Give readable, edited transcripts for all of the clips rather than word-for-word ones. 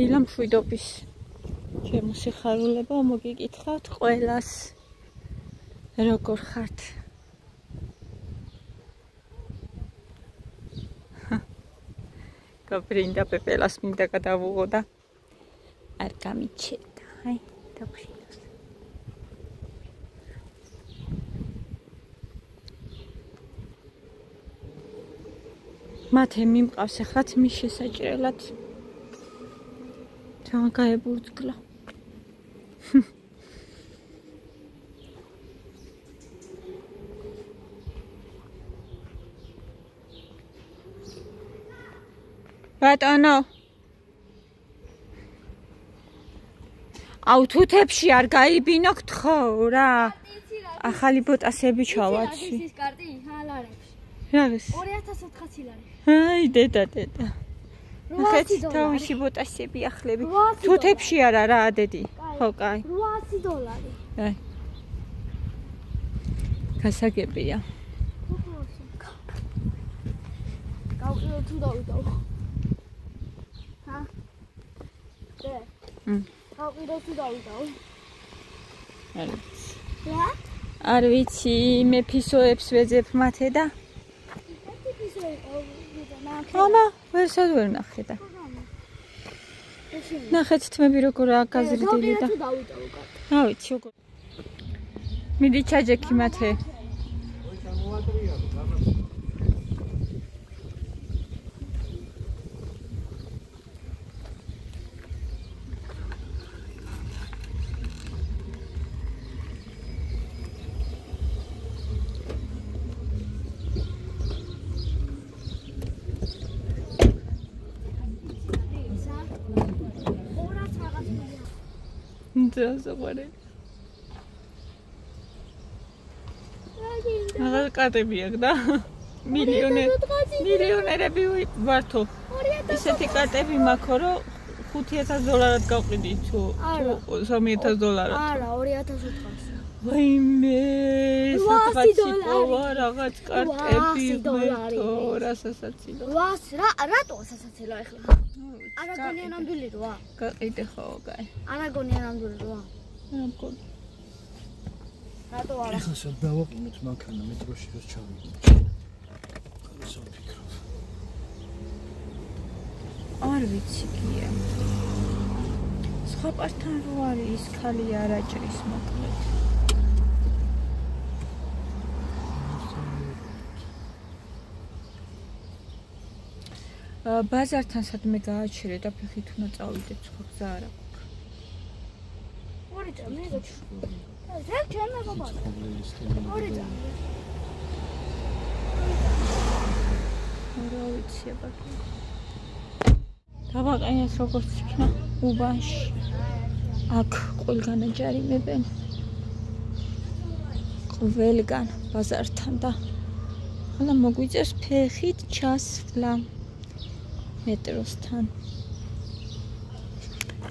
დილა მშვიდობის ჩემო სიხარულებო, მოგიკითხავთ ყველას როგორ ხართ? გაბრინდა პეპელას მინდა გადავუღო და არ გამიჩერდა. აი, დაბრინდა. მათე მიმყავს ახლა თმის შესაჭრელად. თან გაებურძგლა. ბატონო აუ თუთებში არ გაიბინოთ ხო რა ახალი ბოტასები ჩავაცი ის კარტი ჰალარებში რა ეს 2400 ლარი აი დედა ხეთი თავისი ბოტასები ახლები თუთებში არა რა დედი ხო კაი $800 აი გასაგებია გავყიდო თუ დავიდო გავყიდო თუ დავიდო არ ვიცი მე ფისოებს ვეძებ მათე და მამა ვერსად ვერ ნახე და ნახეთ თმები როგორ გაზრდილი და რა ვიცი როგორ მიდი ჩაჯექი მათე ზოგადად აღარ კატები აქ და მილიონერები ვართო ისეთი კატები მაქვს რომ $5000 გავყიდი თუ $3000 არა 2400 ვაიმე $800 რაღაც კარტები მეთო რასასაცილო რატო სასაცილო ახლა არაგონია ნამდვილი როა გაყიდე ხო კაი არაგონია ნამდვილი როა მგონი რატო არა ახლა სად დავაყენოთ მანქანა მეტროში რომ ჩავიდეთ ასე ვფიქრობ არ ვიცი გია სხვა პარტთან რო არის ის ხალი არ აჭრის მოკლედ ბაზართან სადმე გააჩერე და ფეხით უნდა წავიდეთ სხვა გზა არ აქვს ორი წამი ზეგ ჩემ მეგობარ ორი წამი რა ვიცი აბა დავაყენეთ როგორც იქნა უბანში აქ ყველგან აჯარიმებენ ყველგან ბაზართან და ახლა მოგვიწევს ფეხით ჩასვლა მეტროსთან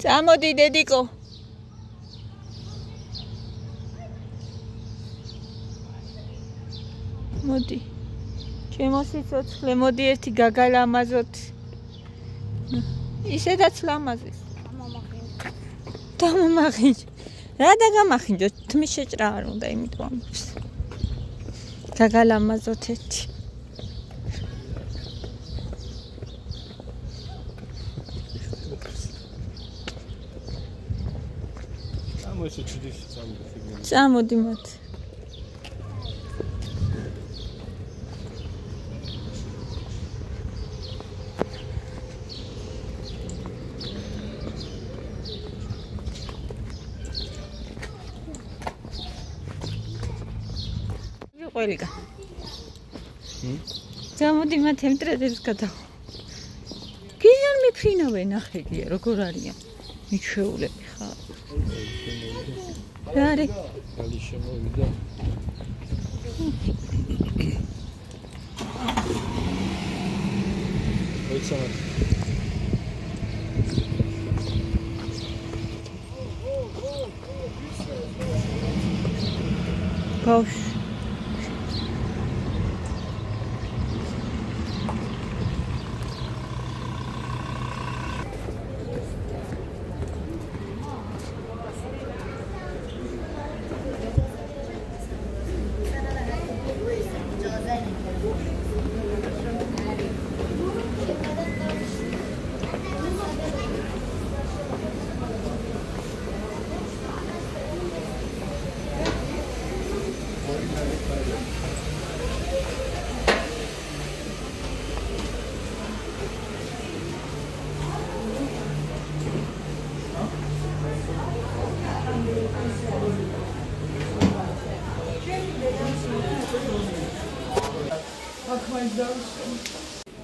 წამოდი დედიკო მოდი ჩემო სიცოცხლე მოდი ერთი გაგალამაზოთ ისედაც ლამაზის დამამახინჯ რა დაგამახინჯოთ თმის შეჭრა არ უნდა იმიტომ ამბობს გაგალამაზოთ ერთი წამოდი მათ ყველგა წამოდი მათ ემტრედებს გადავა გიზან მიფრინავენ ნახებია როგორ არიან მიჩვეულები ხარ რა არის ხალი შემოვიდა ოიცამად ბავშვ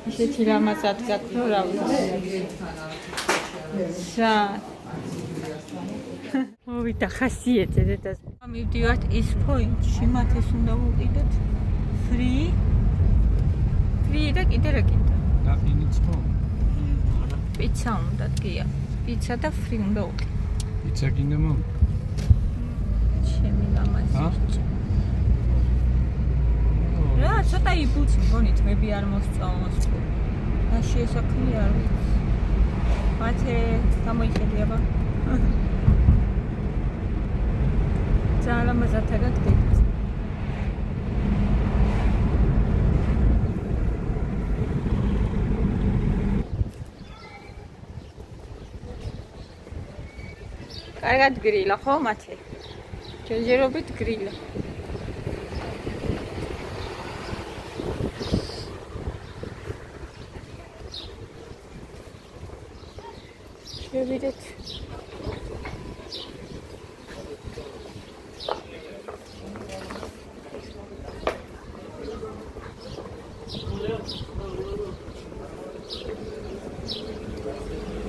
ისეთი რამაზად გაკეთო რა ვიცი. სა. მოვიდა ხასიეთზე დედას. მივდივართ ის პოინტში, მათ ეს უნდა ვუყიდოთ. Free და კიდე რა კიდე. ნახინიც ხო? პიცა უნდა გია. პიცა და free უნდა ვუყიდო. პიცა გინდა მომ? ჩემი მამაზი. რა, ცოტა იბუცი მგონით, მეები არ მოსწონს. და შეესაქმე არ ვიცი. მათე გამოიხედიება. ძალიან ლამაზად აგაგდეთ. კარგად გრილა ხო მათე? ჯერჯერობით გრილა. შევიდეთ.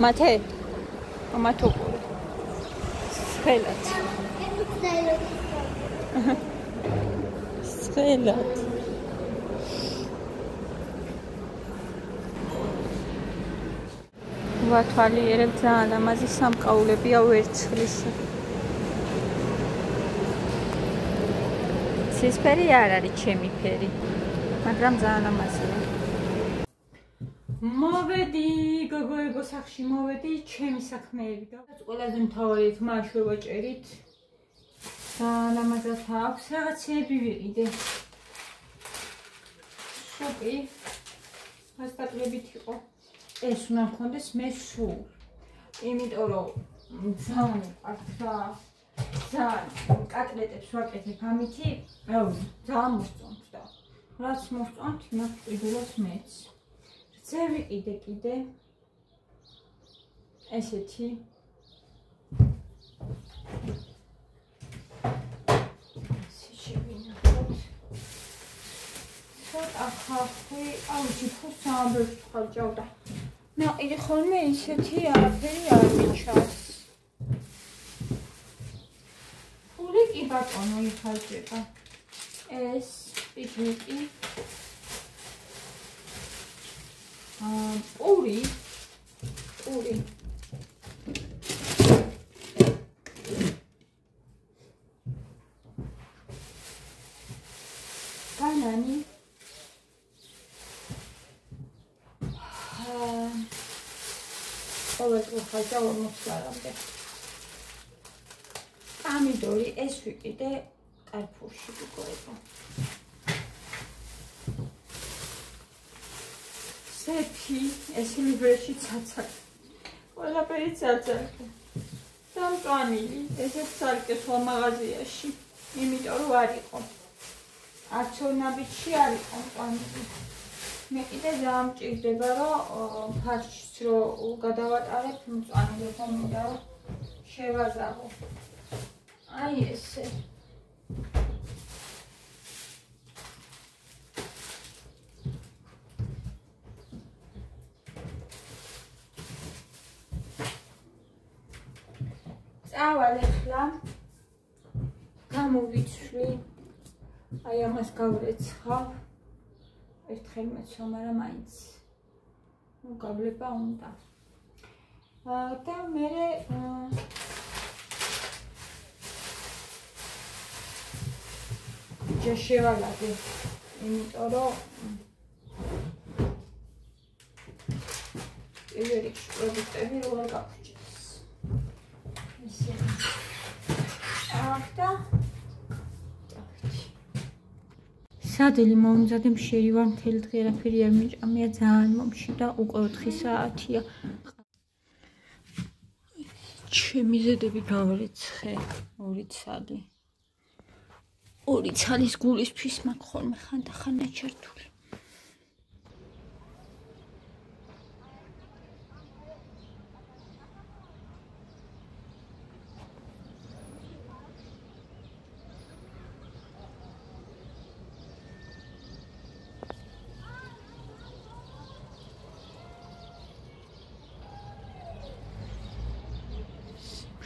მათე? მათო სხელად. სხელად. ვათვალიერებ ძალიან ლამაზი სამკაულებია ვერცხლისა. ცისფერი არ არის ჩემი ფერი, მაგრამ ძალიან ლამაზია. მოვედი, გოგოებო სახში მოვედი, ჩემი საქმეები და ყველაზე მთავარი თმა შევაჭერით. ძალიან ლამაზად აქვს, რაღაცეები ვიყიდე. სუპი ასტაკლებით იყო. ეს უნდა მქონდეს მე სულ. იმიტომ რომ ძალიან კატლეტებს ვაკეთებ ამითი, ძალიან მოსწონთ და რაც მოსწონთ, იმას ვიყიდოს მეც. ზე ვიყიდე კიდე ესეთი ცოტა ხალხი, აუჩი ფუსამბებს ხალჭავდა. ნაყიდი ხოლმე ისეთი არაფერი არ მიჩას. ფული კი ბატონო იხალჭება. ეს პიკნიკი. პური. ბანანი. ყოველდღე ხალჭა 40 ლარამდე. პამიდორი ეს ვიყიდე კარფურში გიგოება. სეფი ეს ლიბერში ცაცაკი. ყველაფერი ცაცაკი. დამწვანილი ესეც ცალკე სხვა მაღაზიაში. იმიტომ რომ არ იყო. არჩევნაბიჯში არ იყო მწვანილი. მე კიდე ძალიან მჭირდება რომ ფარშს რო გადავატარებ მწვანილ მინდა რომ შევაზავო. აი ესე. წავალ ახლა გამოვიცვლი. აი ამას გავრეცხავ. ერთხელ მეცვა, მაგრამ მაინც გავლება უნდა. და მე შევალაგე, იმიტომ რომ პირველ რიგში პროდუქტები რო არ გაგვჭირს. ისე. და სადელი მომზადე მშერი ვარ მთელი დღე არაფერი არ მიჭამია ძალიან მომშიდა უკვე 4 საათია. ჩემი ზედები გავრეცხე 2 ცალი. 2 ცალის გულისთვის მაქვს ხოლმე ხანდახან ნაჩართული.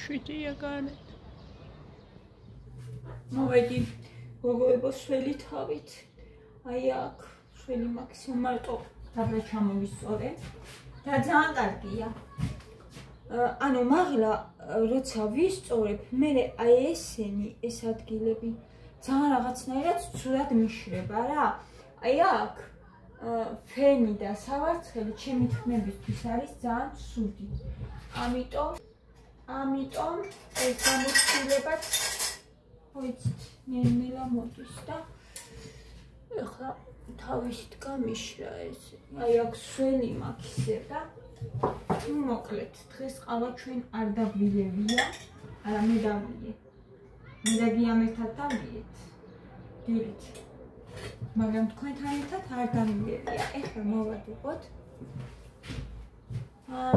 შვიდია განეთ. მოვედი გოგოებო სველი თავით. აი აქ სველი მაქსიმუმ მარტო დაბლა ჩამოვისწორე და ძალიან კარგია. ანუ მაღლა როცა ვისწორებ, მე აი ესენი ეს ადგილები ძალიან რაღაცნაირად ცუდად მიშრება რა. აი აქ ფენი და სავარცხელი ჩემი თქმებისთვის არის ძალიან ცუდი. ამიტომ ეს გამოცდილებაც ვიცით, ნელ-ნელა მოდის და ეხლა თავისით გამიშრა ეს. აი აქ სველი მაქვს ისე და მოკლედ დღეს ყავა ჩვენ არ დაგვიევია, არა მე დავიე. მე და გიამ ერთად დავიეთ. დილით. მაგრამ თქვენთან ერთად არ დამივიებია. ეხლა მოვადიყოთ.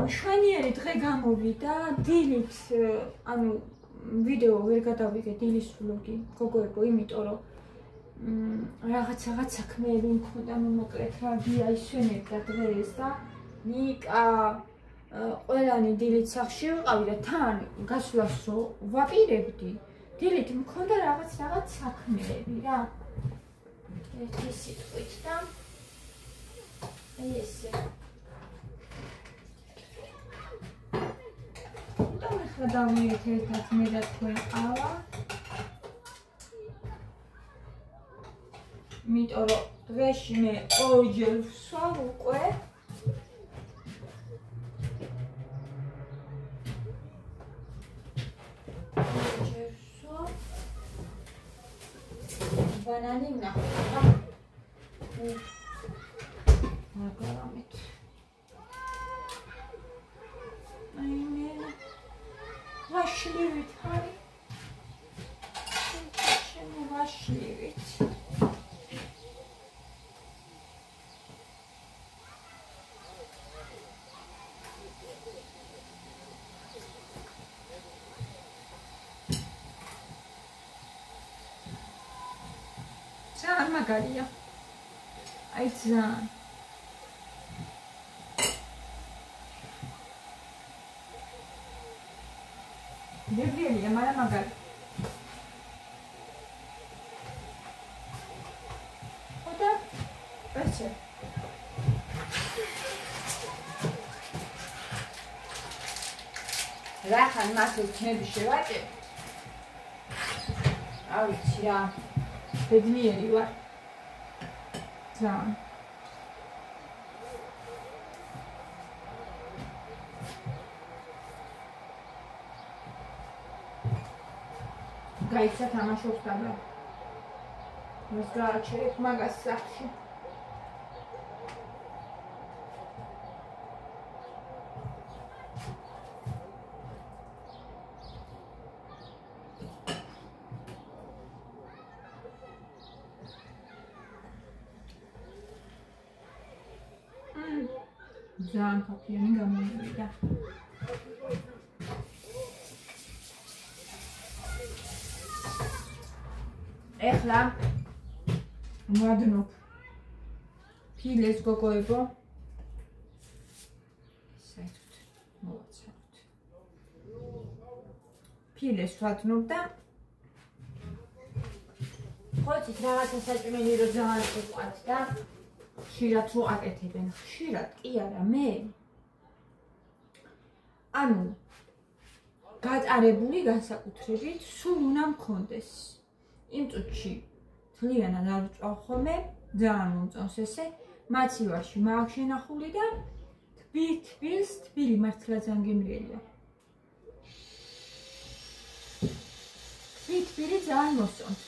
მშვენიერი დღე გამოვიდა. დილით, ანუ ვიდეო ვერ გადავიღე დილის ვლოგი, გოგოებო, იმიტომ რომ რაღაც საქმეები მქონდა, მოკლედ რა გიაისვენებდა დღეს და ნიკა ყველანი დილით სახლში ვიყავი და თან გასვლას რო ვაპირებდი. დილით მქონდა რაღაც საქმეები რა. ერთი სიტყვით და აი ესე. და ახლა დავიეთ ერთად მე და თქვენ ყავა. იმიტომ რომ დღეში მე ორჯერ ვსვამ უკვე. Banani nahtar. Margaramit. Ayne. Vaşlivit hay. Şimdi vaşlivit. ძალიან მაგარია. აი ძალიან. დებელია, მაგრამ მაგარი. ოდა ესე. რახან მასე ჩნები შევაჭე. არ ვიცი რა. ბედნიერი ვარ. ძალიან. გაიცა თამაშობს დაბა. მას გააჩერებ მაგას სახში. ძალიან ქაფიანი გამოვიდა. ეხლა მოვადნობ ფილეს გოგოებო. საერთოდ მოვაცავთ. ფილეს ვადნობ და ხოცით რაღაცა საჭმელი რო ძალიან უყვართ და ხშირად რო აკეთებენ. ხშირად კი არა მე. ანუ გატარებული განსაკუთრებით სულ უნდა მქონდეს. იმ წუთში თლიანად არ ვწვალ ხოლმე, ძალიან მომწონს ესე. მაცივარში მაქვს შენახული და თბილს თბილი მართლა ძალიან გემრიელია. თბილი ძალიან მოსწონთ.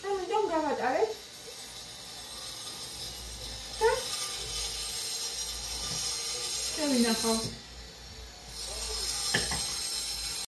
ამიტომ გავატარებ. და შევინახავ.